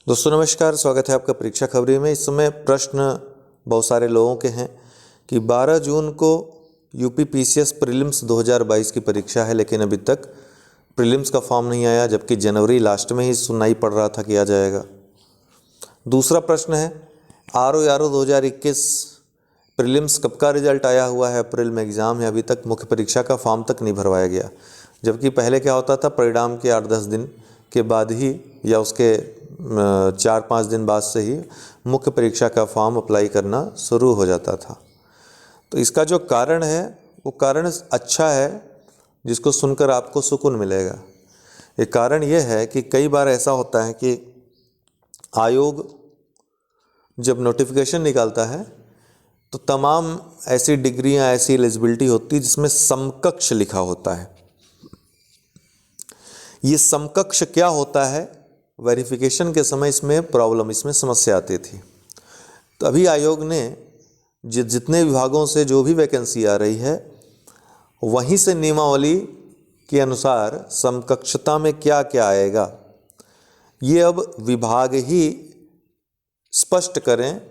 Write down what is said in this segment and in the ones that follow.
दोस्तों नमस्कार, स्वागत है आपका परीक्षा खबरी में। इस समय प्रश्न बहुत सारे लोगों के हैं कि 12 जून को यूपी पीसीएस प्रीलिम्स 2022 की परीक्षा है, लेकिन अभी तक प्रीलिम्स का फॉर्म नहीं आया, जबकि जनवरी लास्ट में ही सुनवाई पड़ रहा था कि आ जाएगा। दूसरा प्रश्न है आरओ 2021 प्रीलिम्स कब का रिजल्ट आया हुआ है? अप्रैल में एग्ज़ाम है, अभी तक मुख्य परीक्षा का फॉर्म तक नहीं भरवाया गया। जबकि पहले क्या होता था, परिणाम के 8-10 दिन के बाद ही या उसके 4-5 दिन बाद से ही मुख्य परीक्षा का फॉर्म अप्लाई करना शुरू हो जाता था। तो इसका जो कारण है वो कारण अच्छा है, जिसको सुनकर आपको सुकून मिलेगा। ये कारण ये है कि कई बार ऐसा होता है कि आयोग जब नोटिफिकेशन निकालता है तो तमाम ऐसी डिग्रियां, ऐसी एलिजिबिलिटी होती है जिसमें समकक्ष लिखा होता है। ये समकक्ष क्या होता है, वेरिफिकेशन के समय इसमें समस्या आती थी। तो अभी आयोग ने जितने विभागों से जो भी वैकेंसी आ रही है, वहीं से नियमावली के अनुसार समकक्षता में क्या क्या आएगा, ये अब विभाग ही स्पष्ट करें।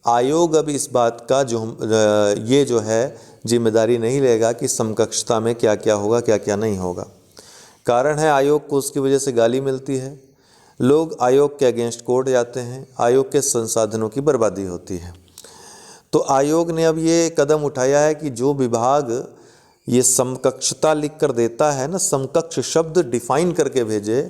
आयोग अब इस बात का जो है जिम्मेदारी नहीं लेगा कि समकक्षता में क्या क्या होगा, क्या क्या नहीं होगा। कारण है आयोग को उसकी वजह से गाली मिलती है, लोग आयोग के अगेंस्ट कोर्ट जाते हैं, आयोग के संसाधनों की बर्बादी होती है। तो आयोग ने अब ये कदम उठाया है कि जो विभाग ये समकक्षता लिख कर देता है ना, समकक्ष शब्द डिफाइन करके भेजे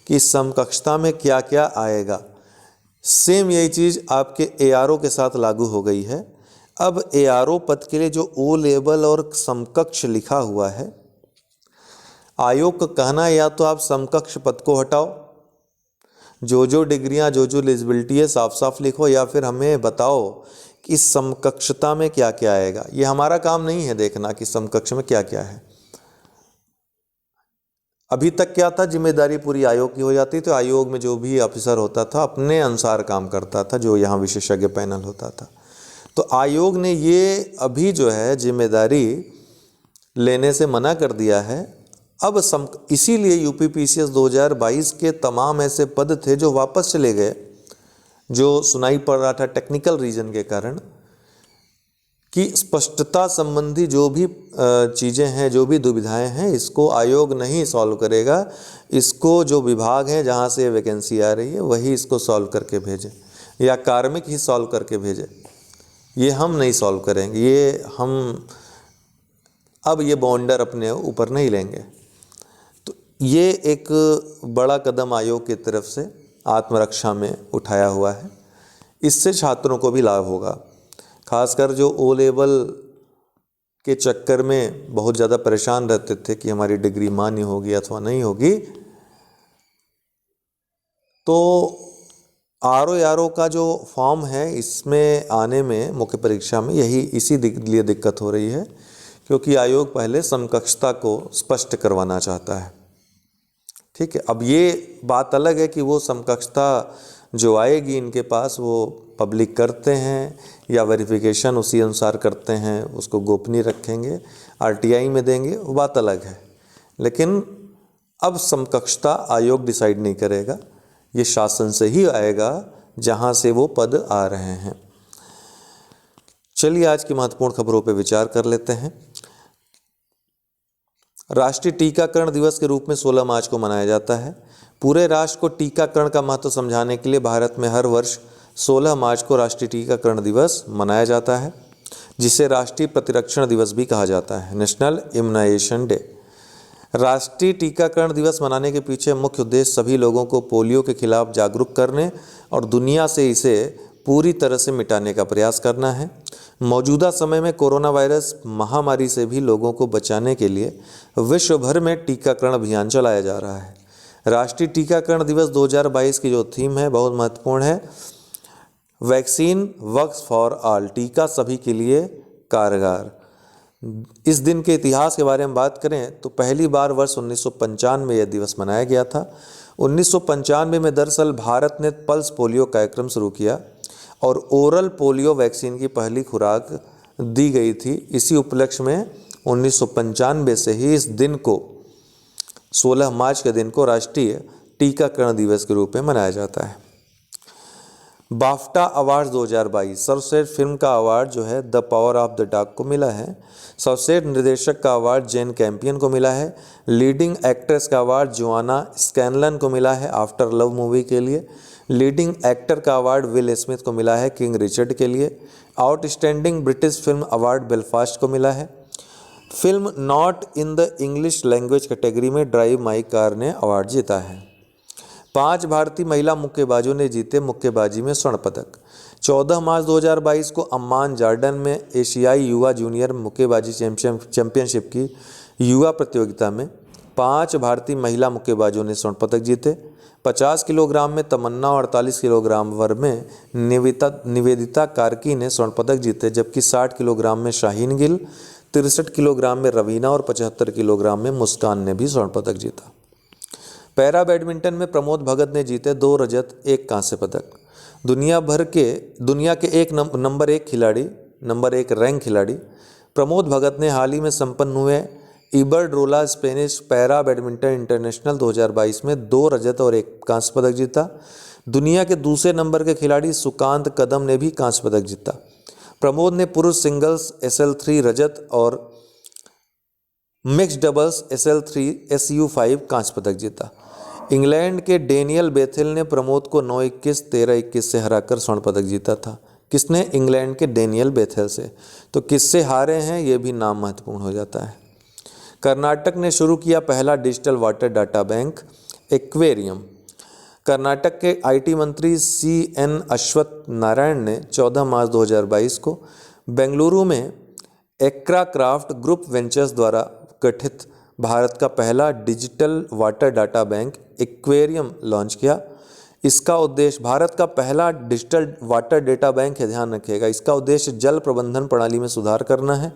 कि समकक्षता में क्या क्या आएगा। सेम यही चीज़ आपके एआरओ के साथ लागू हो गई है। अब एआरओ पद के लिए जो ओ लेवल और समकक्ष लिखा हुआ है, आयोग का कहना है या तो आप समकक्ष पद को हटाओ, जो डिग्रियां, जो एलिजिबिलिटी है साफ साफ लिखो, या फिर हमें बताओ कि समकक्षता में क्या क्या आएगा। ये हमारा काम नहीं है देखना कि समकक्ष में क्या क्या है। अभी तक क्या था, जिम्मेदारी पूरी आयोग की हो जाती, तो आयोग में जो भी ऑफिसर होता था अपने अनुसार काम करता था, जो यहाँ विशेषज्ञ पैनल होता था। तो आयोग ने ये अभी जो है जिम्मेदारी लेने से मना कर दिया है। अब इसीलिए यूपी पीसीएस 2022 के तमाम ऐसे पद थे जो वापस चले गए, जो सुनाई पड़ रहा था टेक्निकल रीजन के कारण, कि स्पष्टता संबंधी जो भी चीज़ें हैं, जो भी दुविधाएं हैं, इसको आयोग नहीं सॉल्व करेगा। इसको जो विभाग हैं जहां से वैकेंसी आ रही है वही इसको सॉल्व करके भेजें, या कार्मिक ही सॉल्व करके भेजें। ये हम नहीं सॉल्व करेंगे, ये हम अब ये बाउंडर अपने ऊपर नहीं लेंगे। तो ये एक बड़ा कदम आयोग की तरफ से आत्मरक्षा में उठाया हुआ है। इससे छात्रों को भी लाभ होगा, खासकर जो ओ लेवल के चक्कर में बहुत ज़्यादा परेशान रहते थे कि हमारी डिग्री मान्य होगी अथवा नहीं होगी। तो आरओ का जो फॉर्म है, इसमें आने में मुख्य परीक्षा में इसी लिए दिक्कत हो रही है, क्योंकि आयोग पहले समकक्षता को स्पष्ट करवाना चाहता है। ठीक है, अब ये बात अलग है कि वो समकक्षता जो आएगी इनके पास वो पब्लिक करते हैं या वेरिफिकेशन उसी अनुसार करते हैं, उसको गोपनीय रखेंगे, आरटीआई में देंगे, वो बात अलग है। लेकिन अब समकक्षता आयोग डिसाइड नहीं करेगा, ये शासन से ही आएगा जहां से वो पद आ रहे हैं। चलिए आज की महत्वपूर्ण खबरों पर विचार कर लेते हैं। राष्ट्रीय टीकाकरण दिवस के रूप में 16 मार्च को मनाया जाता है। पूरे राष्ट्र को टीकाकरण का महत्व समझाने के लिए भारत में हर वर्ष 16 मार्च को राष्ट्रीय टीकाकरण दिवस मनाया जाता है, जिसे राष्ट्रीय प्रतिरक्षण दिवस भी कहा जाता है, नेशनल इम्यूनाइजेशन डे। राष्ट्रीय टीकाकरण दिवस मनाने के पीछे मुख्य उद्देश्य सभी लोगों को पोलियो के खिलाफ जागरूक करने और दुनिया से इसे पूरी तरह से मिटाने का प्रयास करना है। मौजूदा समय में कोरोना वायरस महामारी से भी लोगों को बचाने के लिए विश्व भर में टीकाकरण अभियान चलाया जा रहा है। राष्ट्रीय टीकाकरण दिवस 2022 की जो थीम है बहुत महत्वपूर्ण है, वैक्सीन वर्क्स फॉर ऑल, टीका सभी के लिए कारगर। इस दिन के इतिहास के बारे में बात करें तो पहली बार वर्ष 1995 में यह दिवस मनाया गया था। 1995 में दरअसल भारत ने पल्स पोलियो कार्यक्रम शुरू किया और ओरल पोलियो वैक्सीन की पहली खुराक दी गई थी। इसी उपलक्ष्य में 1995 से ही इस दिन को 16 मार्च के दिन को राष्ट्रीय टीकाकरण दिवस के रूप में मनाया जाता है। बाफ्टा अवार्ड 2022 सर्वश्रेष्ठ फिल्म का अवार्ड जो है the power of the dog को मिला है। सर्वश्रेष्ठ निर्देशक का अवार्ड जेन कैंपियन को मिला है। लीडिंग एक्ट्रेस का अवार्ड जोआना स्कैनलन को मिला है आफ्टर लव मूवी के लिए। लीडिंग एक्टर का अवार्ड विल स्मिथ को मिला है किंग रिचर्ड के लिए। Outstanding British film award Belfast को मिला है। Film not in the English language category में ड्राइव माई कार ने अवार्ड जीता है। 5 भारतीय महिला मुक्केबाजों ने जीते मुक्केबाजी में स्वर्ण पदक। 14 मार्च 2022 को अम्मान जॉर्डन में एशियाई युवा जूनियर मुक्केबाजी चैंपियनशिप की युवा प्रतियोगिता में 5 भारतीय महिला मुक्केबाजों ने स्वर्ण पदक जीते। 50 किलोग्राम में तमन्ना और 48 किलोग्राम वर्ग में निवेदिता कार्की ने स्वर्ण पदक जीते, जबकि 60 किलोग्राम में शाहीन गिल, 63 किलोग्राम में रवीना और 75 किलोग्राम में मुस्कान ने भी स्वर्ण पदक जीता। पैरा बैडमिंटन में प्रमोद भगत ने जीते 2 रजत 1 कांस्य पदक। दुनिया के नंबर 1 रैंक खिलाड़ी प्रमोद भगत ने हाल ही में संपन्न हुए इबरड्रोला स्पेनिश पैरा बैडमिंटन इंटरनेशनल 2022 में 2 रजत और 1 कांस्य पदक जीता। दुनिया के दूसरे नंबर के खिलाड़ी सुकांत कदम ने भी कांस्य पदक जीता। प्रमोद ने पुरुष सिंगल्स SL3 रजत और मिक्स्ड डबल्स SL3 SU5 कांस्य पदक जीता। इंग्लैंड के डेनियल बेथेल ने प्रमोद को 9-21, 13-21 से हराकर स्वर्ण पदक जीता था। किसने? इंग्लैंड के डेनियल बेथेल से। तो किससे हारे हैं ये भी नाम महत्वपूर्ण हो जाता है। कर्नाटक ने शुरू किया पहला digital water data bank aquarium. Karnataka के IT मंत्री CN अश्वत्थ नारायण ने 14 मार्च 2022 को बेंगलुरु में एक्रा क्राफ्ट ग्रुप वेंचर्स द्वारा गठित भारत का पहला digital water data bank aquarium launch किया। इसका उद्देश्य भारत का पहला डिजिटल वाटर डेटा बैंक है, ध्यान रखिएगा। इसका उद्देश्य जल प्रबंधन प्रणाली में सुधार करना है।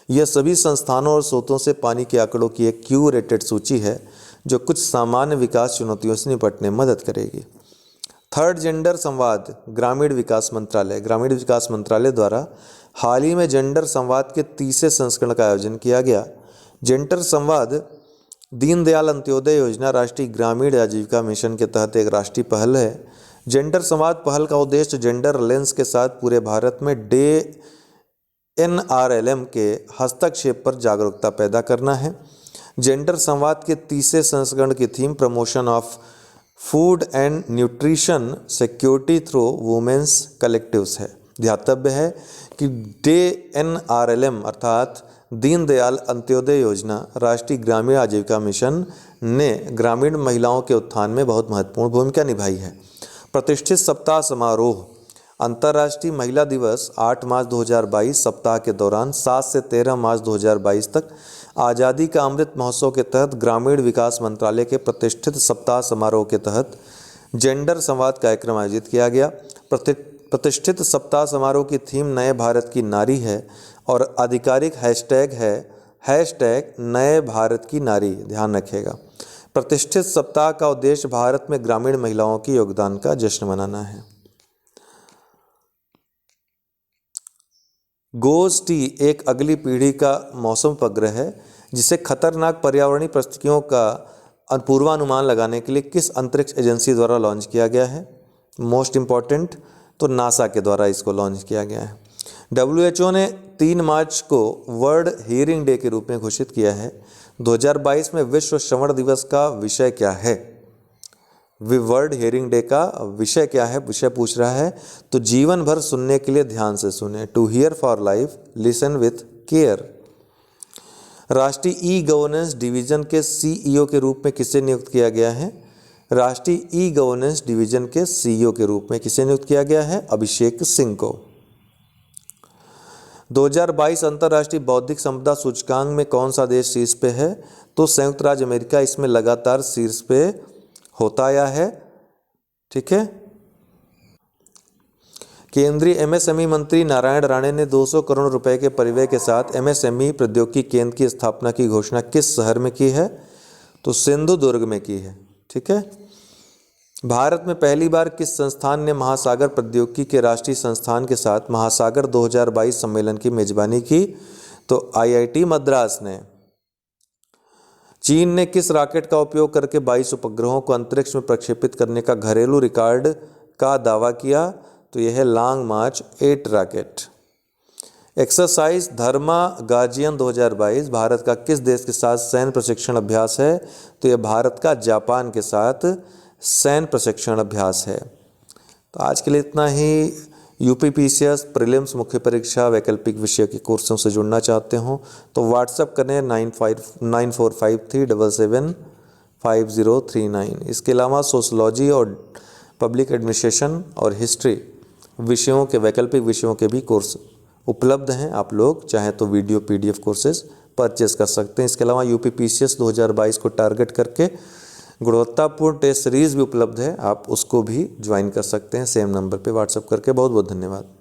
यह सभी संस्थानों और स्रोतों से पानी के आंकड़ों की एक क्यूरेटेड सूची है जो कुछ सामान्य विकास चुनौतियों से निपटने में मदद करेगी। थर्ड जेंडर संवाद ग्रामीण विकास मंत्रालय द्वारा हाल ही में जेंडर संवाद के 30वें संस्करण का आयोजन किया गया। जेंडर संवाद दीनदयाल अंत्योदय योजना राष्ट्रीय ग्रामीण आजीविका मिशन के तहत एक राष्ट्रीय पहल है। जेंडर संवाद पहल का उद्देश्य जेंडर लेंस के साथ पूरे भारत में NRLM के हस्तक्षेप पर जागरूकता पैदा करना है। जेंडर संवाद के 30वें संस्करण की theme promotion of food and nutrition security through women's collectives है। ध्यातव्य है कि NRLM अर्थात दीनदयाल अंत्योदय योजना राष्ट्रीय ग्रामीण आजीविका मिशन ने ग्रामीण महिलाओं के उत्थान में बहुत महत्वपूर्ण भूमिका निभाई है। प्रतिष्ठित सप्ताह समारोह अंतर्राष्ट्रीय महिला दिवस 8 मार्च 2022 सप्ताह के दौरान 7 से 13 मार्च 2022 तक आज़ादी का अमृत महोत्सव के तहत ग्रामीण विकास मंत्रालय के प्रतिष्ठित सप्ताह समारोह के तहत जेंडर संवाद कार्यक्रम आयोजित किया गया। प्रतिष्ठित सप्ताह समारोह की थीम नए भारत की नारी है और आधिकारिक हैशटैग है #नए भारत की नारी। ध्यान रखिएगा। प्रतिष्ठित सप्ताह का उद्देश्य भारत में ग्रामीण महिलाओं के योगदान का जश्न मनाना है। गोज टी एक अगली पीढ़ी का मौसम उपग्रह है जिसे खतरनाक पर्यावरणीय परिस्थितियों का पूर्वानुमान लगाने के लिए किस अंतरिक्ष एजेंसी द्वारा लॉन्च किया गया है? मोस्ट इम्पॉर्टेंट तो नासा के द्वारा इसको लॉन्च किया गया है। WHO ने 3 मार्च को वर्ल्ड हियरिंग डे के रूप में घोषित किया है। 2022 में विश्व श्रवण दिवस का विषय क्या है? वर्ल्ड हियरिंग डे का विषय क्या है? विषय पूछ रहा है तो जीवन भर सुनने के लिए ध्यान से सुने। To hear for life, listen with care. राष्ट्रीय ई गवर्नेंस डिवीजन के CEO के रूप में किसे नियुक्त किया गया है? राष्ट्रीय ई गवर्नेंस डिवीजन के CEO के रूप में किसे नियुक्त किया गया है? अभिषेक सिंह को। 2022 अंतर्राष्ट्रीय बौद्धिक संपदा सूचकांक में कौन सा देश शीर्ष पे है? तो संयुक्त राज्य अमेरिका इसमें लगातार शीर्ष पे होता आया है। ठीक है। केंद्रीय MSME मंत्री नारायण राणे ने 200 करोड़ रुपए के परिव्यय के साथ MSME प्रौद्योगिकी केंद्र की स्थापना की घोषणा किस शहर में की है? तो सिंधुदुर्ग में की है। ठीक है। भारत में पहली बार किस संस्थान ने महासागर प्रौद्योगिकी के राष्ट्रीय संस्थान के साथ महासागर 2022 सम्मेलन की मेजबानी की? तो IIT मद्रास ने। चीन ने किस रॉकेट का उपयोग करके 22 उपग्रहों को अंतरिक्ष में प्रक्षेपित करने का घरेलू रिकॉर्ड का दावा किया, तो यह है लॉन्ग मार्च 8 रॉकेट। एक्सरसाइज धर्मा गार्जियन 2022 भारत का किस देश के साथ सैन्य प्रशिक्षण अभ्यास है, तो यह भारत का जापान के साथ सैन्य प्रशिक्षण अभ्यास है। तो आज के लिए इतना ही। यूपीपीसीएस प्रीलिम्स मुख्य परीक्षा वैकल्पिक विषय के कोर्सों से जुड़ना चाहते हो तो व्हाट्सअप करें 9453775039। इसके अलावा सोशलॉजी और पब्लिक एडमिनिस्ट्रेशन और हिस्ट्री विषयों के वैकल्पिक विषयों के भी कोर्स उपलब्ध हैं। आप लोग चाहें तो वीडियो PDF कोर्सेज परचेस कर सकते हैं। इसके अलावा यूपीपीसीएस 2022 को टारगेट करके गुणवत्तापूर्ण टेस्ट सीरीज़ भी उपलब्ध है, आप उसको भी ज्वाइन कर सकते हैं सेम नंबर पे व्हाट्सअप करके। बहुत बहुत धन्यवाद।